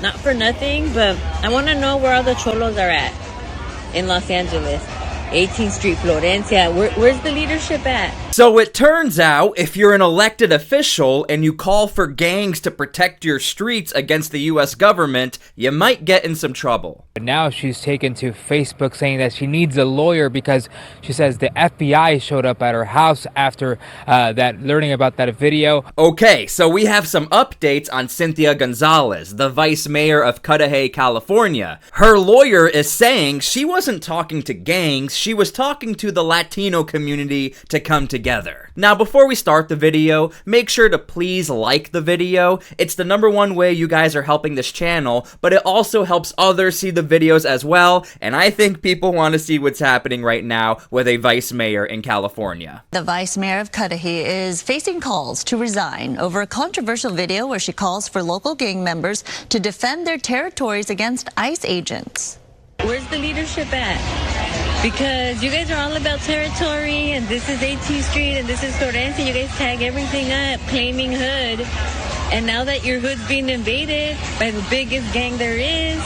Not for nothing, but I want to know where all the cholos are at in Los Angeles. 18th Street, Florencia. Where's the leadership at? So it turns out, if you're an elected official and you call for gangs to protect your streets against the US government, you might get in some trouble. But now she's taken to Facebook saying that she needs a lawyer because she says the FBI showed up at her house after learning about that video. Okay, so we have some updates on Cynthia Gonzalez, the vice mayor of Cudahy, California. Her lawyer is saying she wasn't talking to gangs, she was talking to the Latino community to come together. Now, before we start the video, make sure to please like the video. It's the #1 way you guys are helping this channel, but it also helps others see the videos as well, and I think people want to see what's happening right now with a vice mayor in California. The vice mayor of Cudahy is facing calls to resign over a controversial video where she calls for local gang members to defend their territories against ICE agents. Where's the leadership at? Because you guys are all about territory, and this is 18th Street, and this is Florencia. You guys tag everything up, claiming hood. And now that your hood's being invaded by the biggest gang there is,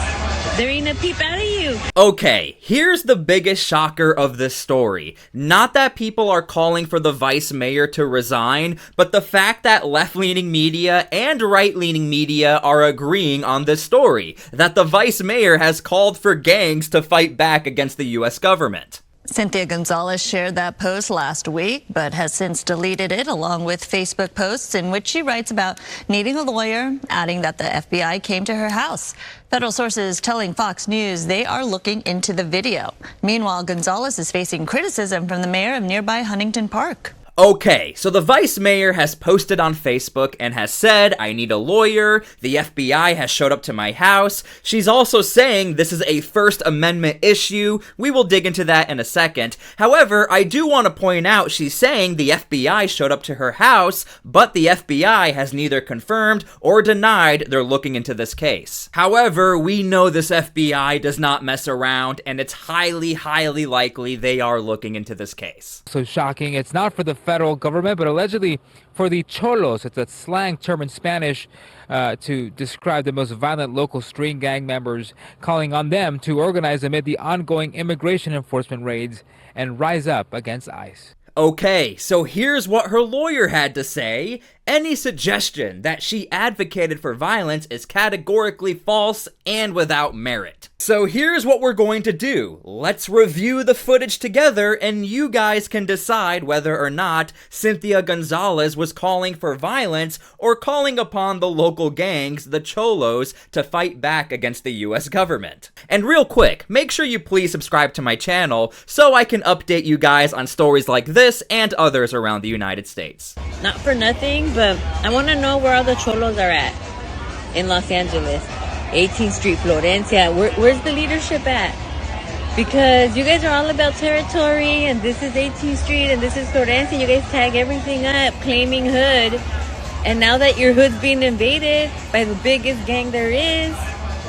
there ain't a peep out of you. Okay, here's the biggest shocker of this story. Not that people are calling for the vice mayor to resign, but the fact that left-leaning media and right-leaning media are agreeing on this story, that the vice mayor has called for gangs to fight back against the US government. Cynthia Gonzalez shared that post last week, but has since deleted it, along with Facebook posts in which she writes about needing a lawyer, adding that the FBI came to her house. Federal sources telling Fox News they are looking into the video. Meanwhile, Gonzalez is facing criticism from the mayor of nearby Huntington Park. Okay, so the vice mayor has posted on Facebook and has said, I need a lawyer, the FBI has showed up to my house. She's also saying this is a First Amendment issue. We will dig into that in a second. However, I do want to point out she's saying the FBI showed up to her house, but the FBI has neither confirmed or denied they're looking into this case. However, we know this FBI does not mess around, and it's highly, highly likely they are looking into this case. So shocking. It's not for the federal government, but allegedly for the cholos. It's a slang term in Spanish to describe the most violent local street gang members, calling on them to organize amid the ongoing immigration enforcement raids and rise up against ICE. Okay, so here's what her lawyer had to say. Any suggestion that she advocated for violence is categorically false and without merit. So here's what we're going to do. Let's review the footage together, and you guys can decide whether or not Cynthia Gonzalez was calling for violence or calling upon the local gangs, the cholos, to fight back against the US government. And real quick, make sure you please subscribe to my channel so I can update you guys on stories like this and others around the United States. Not for nothing, but I want to know where all the cholos are at in Los Angeles. 18th Street, Florencia. Where's the leadership at? Because you guys are all about territory, and this is 18th Street, and this is Florencia. You guys tag everything up, claiming hood. And now that your hood's being invaded by the biggest gang there is,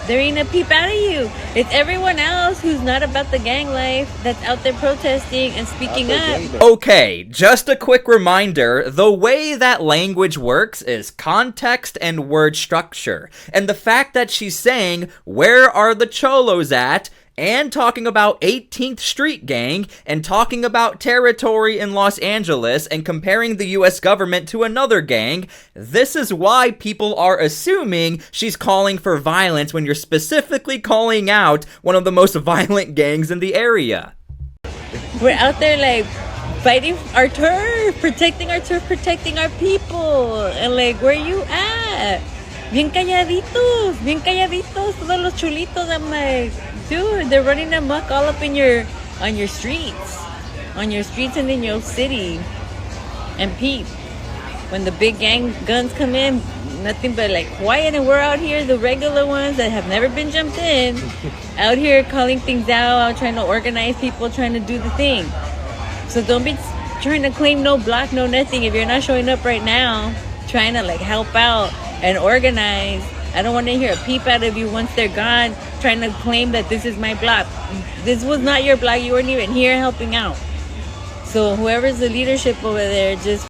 there ain't a peep out of you. It's everyone else who's not about the gang life that's out there protesting and speaking up. Okay, just a quick reminder, the way that language works is context and word structure. And the fact that she's saying, where are the cholos at? And talking about 18th Street Gang, and talking about territory in Los Angeles, and comparing the US government to another gang, this is why people are assuming she's calling for violence when you're specifically calling out one of the most violent gangs in the area. We're out there like fighting our turf, protecting our turf, protecting our people. And like, where you at? Bien calladitos, todos los chulitos. I'm like, dude, they're running amok all up in on your streets and in your city. And Pete, when the big gang guns come in, nothing but like quiet, and we're out here, the regular ones that have never been jumped in, out here calling things out, trying to organize people, trying to do the thing. So don't be trying to claim no block, no nothing. If you're not showing up right now, trying to like help out and organize, I don't want to hear a peep out of you once they're gone, trying to claim that this is my block. This was not your block. You weren't even here helping out. So whoever's the leadership over there, just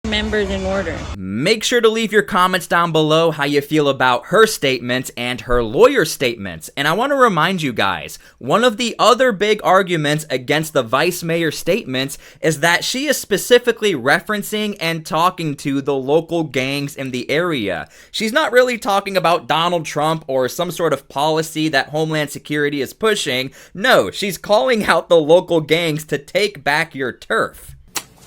remember numbers in order. Make sure to leave your comments down below how you feel about her statements and her lawyer's statements. And I want to remind you guys, one of the other big arguments against the vice mayor's statements is that she is specifically referencing and talking to the local gangs in the area. She's not really talking about Donald Trump or some sort of policy that Homeland Security is pushing. No, she's calling out the local gangs to take back your turf.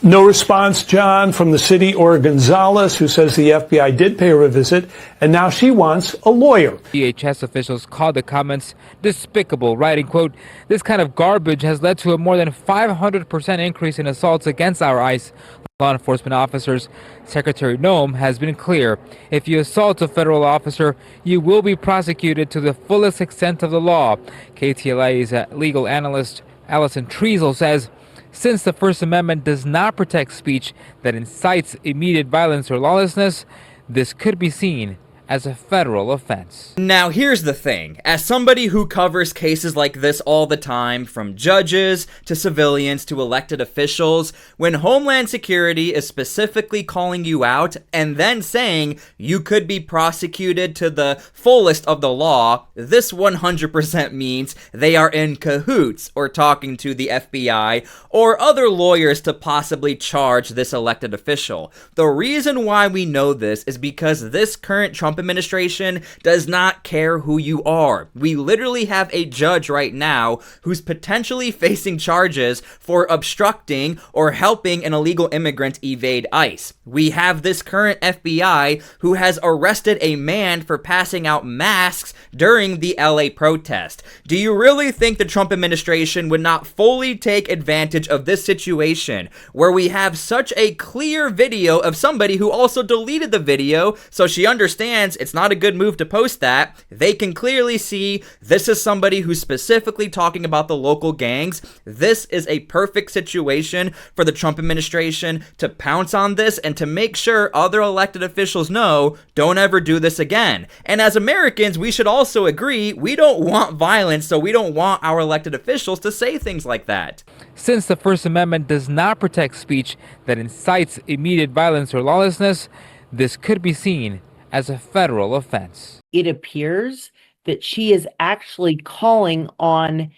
No response, John, from the city or Gonzalez, who says the FBI did pay her a visit, and now she wants a lawyer. DHS officials called the comments despicable, writing, quote, "This kind of garbage has led to a more than 500% increase in assaults against our ICE law enforcement officers. Secretary Noem has been clear. If you assault a federal officer, you will be prosecuted to the fullest extent of the law." KTLA's legal analyst Allison Treasel says, since the First Amendment does not protect speech that incites immediate violence or lawlessness, this could be seen as a federal offense. Now here's the thing, as somebody who covers cases like this all the time, from judges to civilians to elected officials, when Homeland Security is specifically calling you out and then saying you could be prosecuted to the fullest of the law, this 100% means they are in cahoots or talking to the FBI or other lawyers to possibly charge this elected official. The reason why we know this is because this current Trump administration does not care who you are. We literally have a judge right now who's potentially facing charges for obstructing or helping an illegal immigrant evade ICE. We have this current FBI who has arrested a man for passing out masks during the LA protest. Do you really think the Trump administration would not fully take advantage of this situation where we have such a clear video of somebody who also deleted the video so she understands it's not a good move to post that? They can clearly see this is somebody who's specifically talking about the local gangs. This is a perfect situation for the Trump administration to pounce on this and to make sure other elected officials know, don't ever do this again. And as Americans, we should also agree, we don't want violence, so we don't want our elected officials to say things like that. Since the First Amendment does not protect speech that incites immediate violence or lawlessness, this could be seen as a federal offense. It appears that she is actually calling on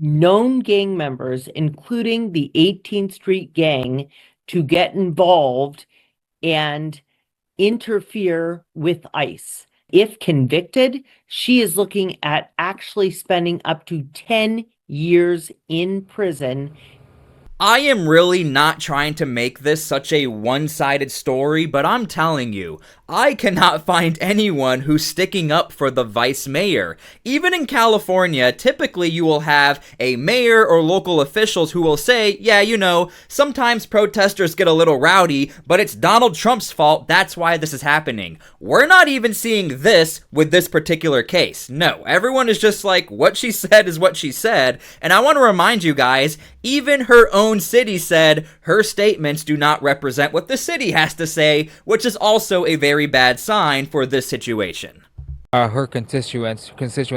known gang members, including the 18th Street Gang, to get involved and interfere with ICE. If convicted, she is looking at actually spending up to 10 years in prison. I am really not trying to make this such a one-sided story, but I'm telling you, I cannot find anyone who's sticking up for the vice mayor. Even in California, typically you will have a mayor or local officials who will say, yeah, you know, sometimes protesters get a little rowdy, but it's Donald Trump's fault, that's why this is happening. We're not even seeing this with this particular case. No, everyone is just like, what she said is what she said, and I want to remind you guys, even her own city said her statements do not represent what the city has to say, which is also a very bad sign for this situation. Her constituents,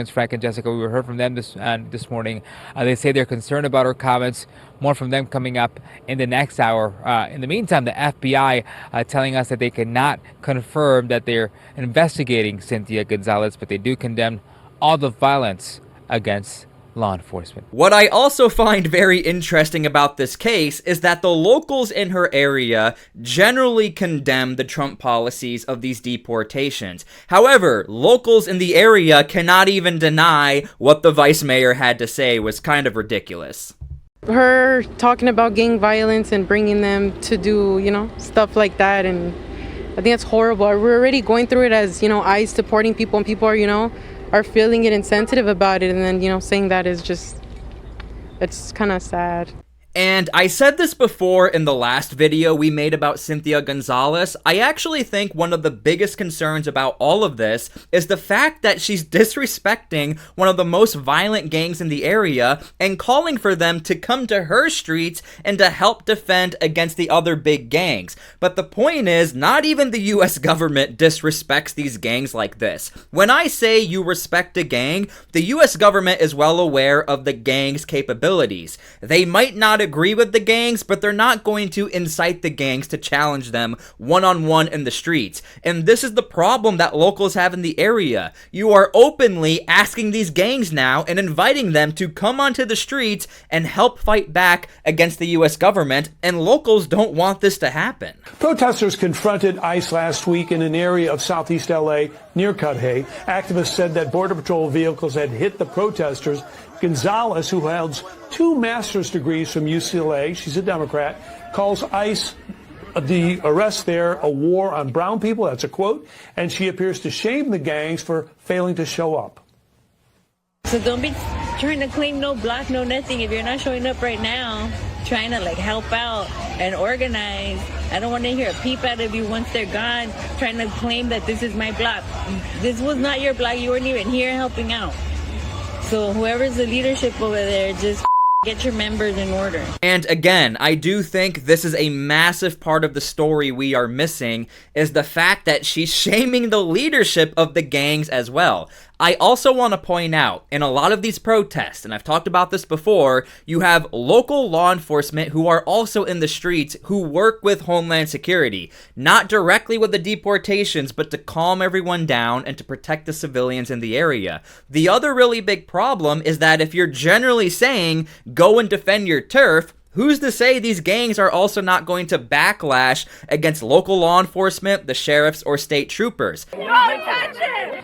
Frank and Jessica, we heard from them this morning. They say they're concerned about her comments. More from them coming up in the next hour. In the meantime, the FBI telling us that they cannot confirm that they're investigating Cynthia Gonzalez, but they do condemn all the violence against law enforcement. What I also find very interesting about this case is that the locals in her area generally condemn the Trump policies of these deportations. However, locals in the area cannot even deny what the vice mayor had to say was kind of ridiculous. Her talking about gang violence and bringing them to do, stuff like that, and I think it's horrible. We're already going through it as, ICE deporting people, and people are, are feeling it and sensitive about it, and then saying that is just, it's kind of sad. And I said this before in the last video we made about Cynthia Gonzalez. I actually think one of the biggest concerns about all of this is the fact that she's disrespecting one of the most violent gangs in the area and calling for them to come to her streets and to help defend against the other big gangs. But the point is, not even the US government disrespects these gangs like this. When I say you respect a gang, the US government is well aware of the gang's capabilities. They might not agree with the gangs, but they're not going to incite the gangs to challenge them one-on-one in the streets. And this is the problem that locals have in the area. You are openly asking these gangs now and inviting them to come onto the streets and help fight back against the U.S. government, and locals don't want this to happen. Protesters confronted ICE last week in an area of southeast L.A. near Cudahy. Activists said that Border Patrol vehicles had hit the protesters. Gonzalez, who holds 2 master's degrees from UCLA, she's a Democrat, calls ICE the arrest there a war on brown people. That's a quote. And she appears to shame the gangs for failing to show up. So don't be trying to claim no block, no nothing if you're not showing up right now, trying to like help out and organize. I don't want to hear a peep out of you once they're gone, trying to claim that this is my block. This was not your block. You weren't even here helping out. So whoever's the leadership over there, just get your members in order. And again, I do think this is a massive part of the story we are missing, is the fact that she's shaming the leadership of the gangs as well. I also want to point out, in a lot of these protests, and I've talked about this before, you have local law enforcement who are also in the streets who work with Homeland Security, not directly with the deportations, but to calm everyone down and to protect the civilians in the area. The other really big problem is that if you're generally saying, go and defend your turf, who's to say these gangs are also not going to backlash against local law enforcement, the sheriffs, or state troopers?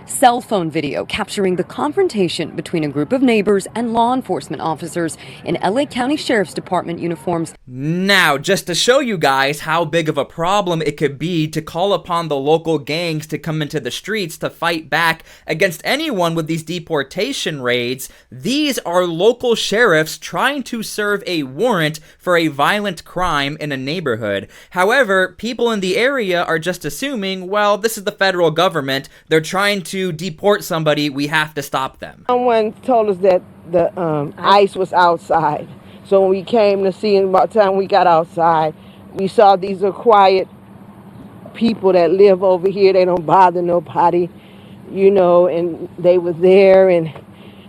Cell phone video capturing the confrontation between a group of neighbors and law enforcement officers in LA County Sheriff's Department uniforms. Now, just to show you guys how big of a problem it could be to call upon the local gangs to come into the streets to fight back against anyone with these deportation raids, these are local sheriffs trying to serve a warrant for a violent crime in a neighborhood. However, people in the area are just assuming, well, this is the federal government, they're trying to deport somebody, we have to stop them. Someone told us that the ICE was outside. So when we came to see him, about the time we got outside, we saw these are quiet people that live over here. They don't bother nobody, you know, and they were there and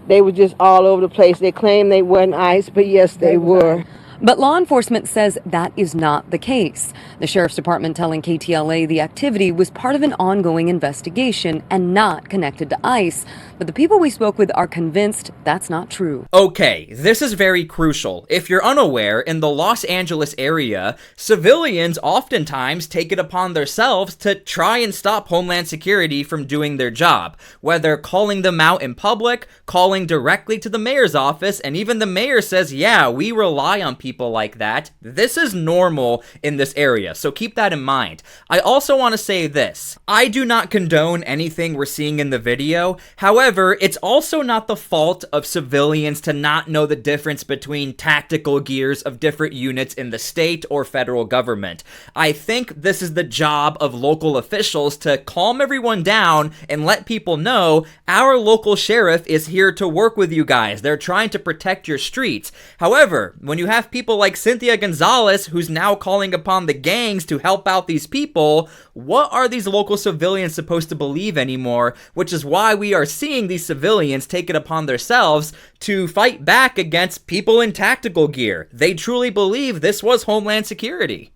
they were just all over the place. They claimed they weren't ICE, but yes, they were. But law enforcement says that is not the case. The Sheriff's Department telling KTLA the activity was part of an ongoing investigation and not connected to ICE. But the people we spoke with are convinced that's not true. Okay, this is very crucial. If you're unaware, in the Los Angeles area, civilians oftentimes take it upon themselves to try and stop Homeland Security from doing their job, whether calling them out in public, calling directly to the mayor's office, and even the mayor says, yeah, we rely on people like that. This is normal in this area, so keep that in mind. I also want to say this. I do not condone anything we're seeing in the video. However, it's also not the fault of civilians to not know the difference between tactical gears of different units in the state or federal government. I think this is the job of local officials to calm everyone down and let people know our local sheriff is here to work with you guys. They're trying to protect your streets. However, when you have people like Cynthia Gonzalez, who's now calling upon the gangs to help out these people, what are these local civilians supposed to believe anymore? Which is why we are seeing these civilians take it upon themselves to fight back against people in tactical gear. They truly believe this was Homeland Security.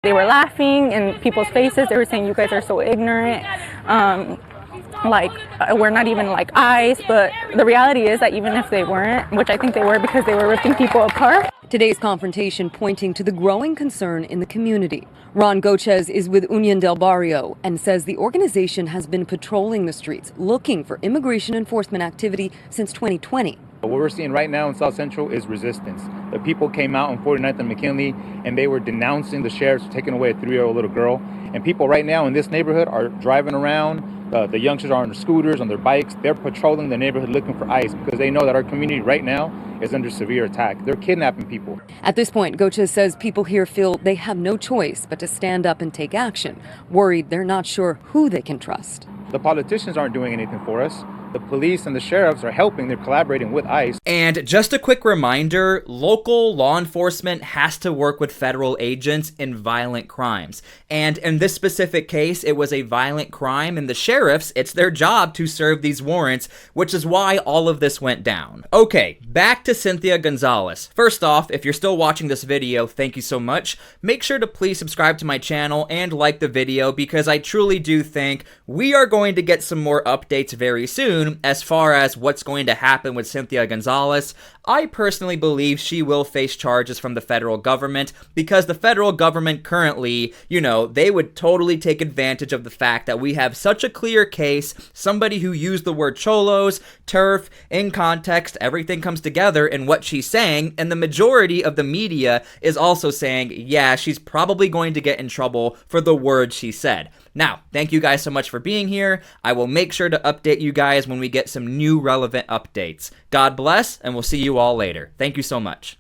They were laughing in people's faces. They were saying, you guys are so ignorant. We're not even like ICE, but the reality is that even if they weren't, which I think they were because they were ripping people apart. Today's confrontation pointing to the growing concern in the community. Ron Gochez is with Union del Barrio and says the organization has been patrolling the streets looking for immigration enforcement activity since 2020. What we're seeing right now in South Central is resistance. The people came out on 49th and McKinley and they were denouncing the sheriffs for taking away a 3-year-old little girl. And people right now in this neighborhood are driving around. The youngsters are on their scooters, on their bikes. They're patrolling the neighborhood looking for ICE because they know that our community right now is under severe attack. They're kidnapping people. At this point, Gochez says people here feel they have no choice but to stand up and take action, worried they're not sure who they can trust. The politicians aren't doing anything for us. The police and the sheriffs are helping, they're collaborating with ICE. And just a quick reminder, local law enforcement has to work with federal agents in violent crimes. And in this specific case, it was a violent crime, and the sheriffs, it's their job to serve these warrants, which is why all of this went down. Okay, back to Cynthia Gonzalez. First off, if you're still watching this video, thank you so much. Make sure to please subscribe to my channel and like the video, because I truly do think we are going to get some more updates very soon as far as what's going to happen with Cynthia Gonzalez. I personally believe she will face charges from the federal government, because the federal government currently, they would totally take advantage of the fact that we have such a clear case, somebody who used the word cholos, turf, in context, everything comes together in what she's saying, and the majority of the media is also saying, yeah, she's probably going to get in trouble for the words she said. Now, thank you guys so much for being here. I will make sure to update you guys when we get some new relevant updates. God bless, and we'll see you all later. Thank you so much.